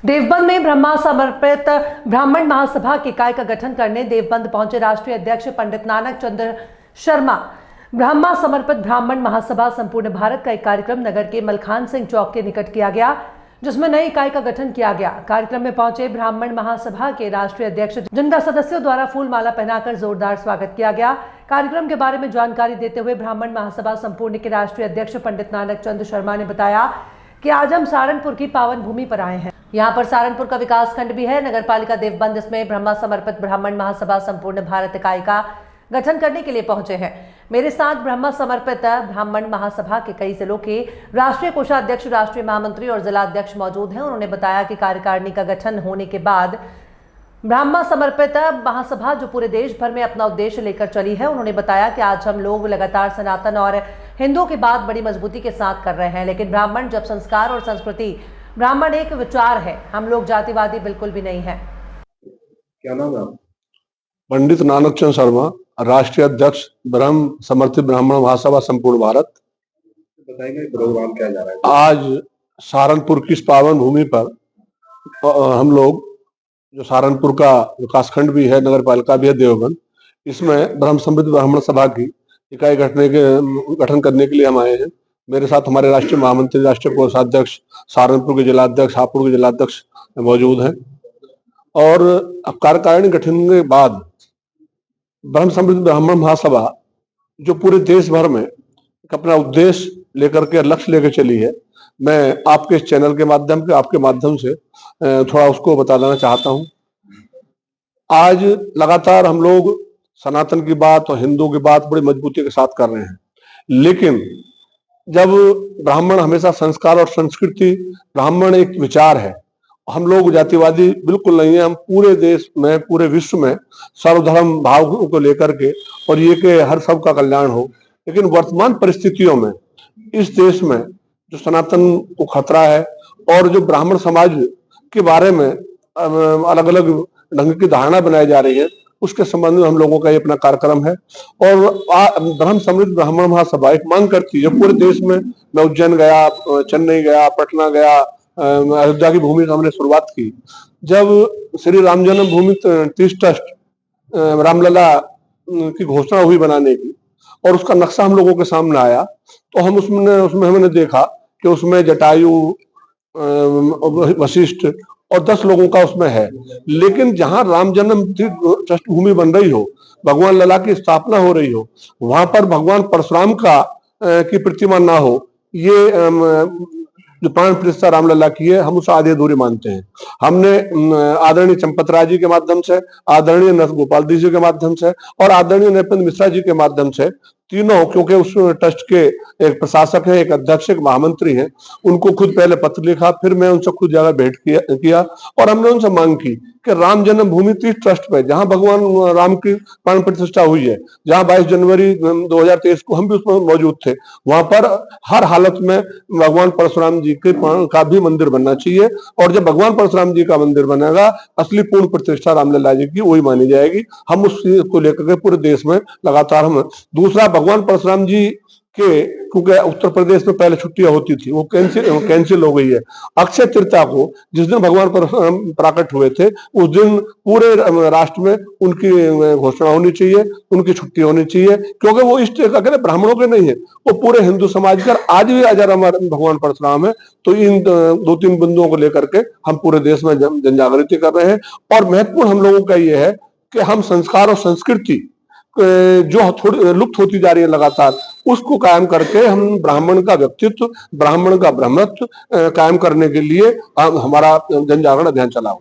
देवबंद में ब्रह्मा समर्पित ब्राह्मण महासभा की इकाई का गठन करने देवबंद पहुंचे राष्ट्रीय अध्यक्ष पंडित नानक चंद्र शर्मा। ब्रह्मा समर्पित ब्राह्मण महासभा संपूर्ण भारत का एक कार्यक्रम नगर के मलखान सिंह चौक के निकट किया गया, जिसमें नई इकाई का गठन किया गया। कार्यक्रम में पहुंचे ब्राह्मण महासभा के राष्ट्रीय अध्यक्ष, जिनका सदस्यों द्वारा फूल माला पहनाकर जोरदार स्वागत किया गया। कार्यक्रम के बारे में जानकारी देते हुए ब्राह्मण महासभा संपूर्ण के राष्ट्रीय अध्यक्ष पंडित नानक चंद्र शर्मा ने बताया कि आज हम सहारनपुर की पावन भूमि पर आए हैं। यहाँ पर सहारनपुर का विकास खंड भी है, नगर पालिका देवबंद, इसमें ब्रह्मा समर्पित ब्राह्मण महासभा संपूर्ण भारत इकाई का गठन करने के लिए पहुंचे हैं। मेरे साथ ब्रह्मा समर्पित ब्राह्मण महासभा के कई जिलों के राष्ट्रीय कोषाध्यक्ष, राष्ट्रीय महामंत्री और जिला अध्यक्ष मौजूद हैं। उन्होंने बताया कि कार्यकारिणी का गठन होने के बाद ब्रह्मा समर्पित महासभा जो पूरे देश भर में अपना उद्देश्य लेकर चली है, उन्होंने बताया कि आज हम लोग लगातार सनातन और हिंदुओं की बात बड़ी मजबूती के साथ कर रहे हैं, लेकिन ब्राह्मण जब संस्कार और संस्कृति, ब्राह्मण एक विचार है, हम लोग जातिवादी बिल्कुल भी नहीं है। क्या नाम है? पंडित नानक चंद्र शर्मा, राष्ट्रीय अध्यक्ष ब्रह्म समर्पित ब्राह्मण महासभा संपूर्ण भारत। बताएंगे प्रोग्राम क्या जा रहा है? आज सहारनपुर की इस पावन भूमि पर हम लोग, जो सहारनपुर का विकासखंड भी है, नगर पालिका भी है देवबंद, इसमें ब्रह्म समर्पित ब्राह्मण सभा की इकाई गठन करने के लिए हम आए हैं। मेरे साथ हमारे राष्ट्रीय महामंत्री, राष्ट्रीय कोषाध्यक्ष, सहारनपुर के जिलाध्यक्ष, हापुड़ के जिलाध्यक्ष मौजूद हैं। और अब कार्यकारिणी गठन के बाद ब्रह्म समर्पित ब्राह्मण महासभा जो पूरे देश भर में अपना उद्देश्य लेकर के, लक्ष्य लेकर चली है, मैं आपके इस चैनल के माध्यम से, आपके माध्यम से थोड़ा उसको बता देना चाहता हूं। आज लगातार हम लोग सनातन की बात और हिंदू की बात बड़ी मजबूती के साथ कर रहे हैं, लेकिन जब ब्राह्मण हमेशा संस्कार और संस्कृति, ब्राह्मण एक विचार है, हम लोग जातिवादी बिल्कुल नहीं है। हम पूरे देश में, पूरे विश्व में सर्वधर्म भाव को लेकर के, और ये कि हर सब का कल्याण हो। लेकिन वर्तमान परिस्थितियों में इस देश में जो सनातन को खतरा है और जो ब्राह्मण समाज के बारे में अलग अलग ढंग की धारणा बनाई जा रही है, उसके संबंध में हम लोगों का ये अपना कार्यक्रम है। और ब्रह्म समर्पित ब्राह्मण महासभा एक मांग करती है पूरे देश में। मैं उज्जैन गया, चेन्नई गया, पटना गया, अयोध्या की भूमि से हमने शुरुआत की। जब श्री राम जन्मभूमि तीर्थ ट्रस्ट रामलला की घोषणा हुई बनाने की, और उसका नक्शा हम लोगों के सामने आया, तो हम उसमें हमने देखा कि उसमें जटायु, वशिष्ठ और 10 लोगों का उसमें है। लेकिन जहां राम जन्म ट्रस्ट भूमि बन रही हो, भगवान लला की स्थापना हो रही हो, वहां पर भगवान परशुराम की प्रतिमा ना हो, ये जो प्राण प्रतिष्ठा रामलला की है, हम उसे आधी अधूरी मानते हैं। हमने आदरणीय चंपत राय जी के माध्यम से, आदरणीय नथ गोपाल जी के माध्यम से और आदरणीय नृपेंद्र मिश्रा जी के माध्यम से, तीनों, क्योंकि उस ट्रस्ट के एक प्रशासक है, एक अध्यक्ष, एक महामंत्री हैं, उनको खुद पहले पत्र लिखा, फिर मैं उनसे खुद जगह भेंट किया और हमने उनसे मांग की कि राम जन्मभूमि तीर्थ ट्रस्ट पे, जहां भगवान राम की प्राण प्रतिष्ठा हुई है, जहां 22 जनवरी 2023 को हम भी उसमें मौजूद थे, वहां पर हर हालत में भगवान परशुराम जी का भी मंदिर बनना चाहिए। और जब भगवान परशुराम जी का मंदिर बनेगा, असली पूर्ण प्रतिष्ठा रामलला जी की वही मानी जाएगी। हम उसको लेकर के पूरे देश में लगातार हम। दूसरा, भगवान परशुराम जी के, क्योंकि उत्तर प्रदेश में पहले छुट्टियां होती थी, वो कैंसिल हो गई है। अक्षय तृतीया को, जिस दिन भगवान परशुराम प्रकट हुए थे, उस दिन पूरे राष्ट्र में उनकी घोषणा होनी चाहिए, उनकी छुट्टी होनी चाहिए, क्योंकि वो इष्ट ब्राह्मणों के नहीं है, वो पूरे हिंदू समाज का। आज भी हजार हमारे भगवान परशुराम है। तो इन 2-3 बिंदुओं को लेकर के हम पूरे देश में जन जागृति कर रहे हैं। और महत्वपूर्ण हम लोगों का ये है कि हम संस्कार और संस्कृति जो थोड़ी लुप्त होती जा रही है लगातार, उसको कायम करके हम ब्राह्मण का व्यक्तित्व, ब्राह्मण का ब्रह्मत्व कायम करने के लिए हमारा जन जागरण अभियान चला हुआ।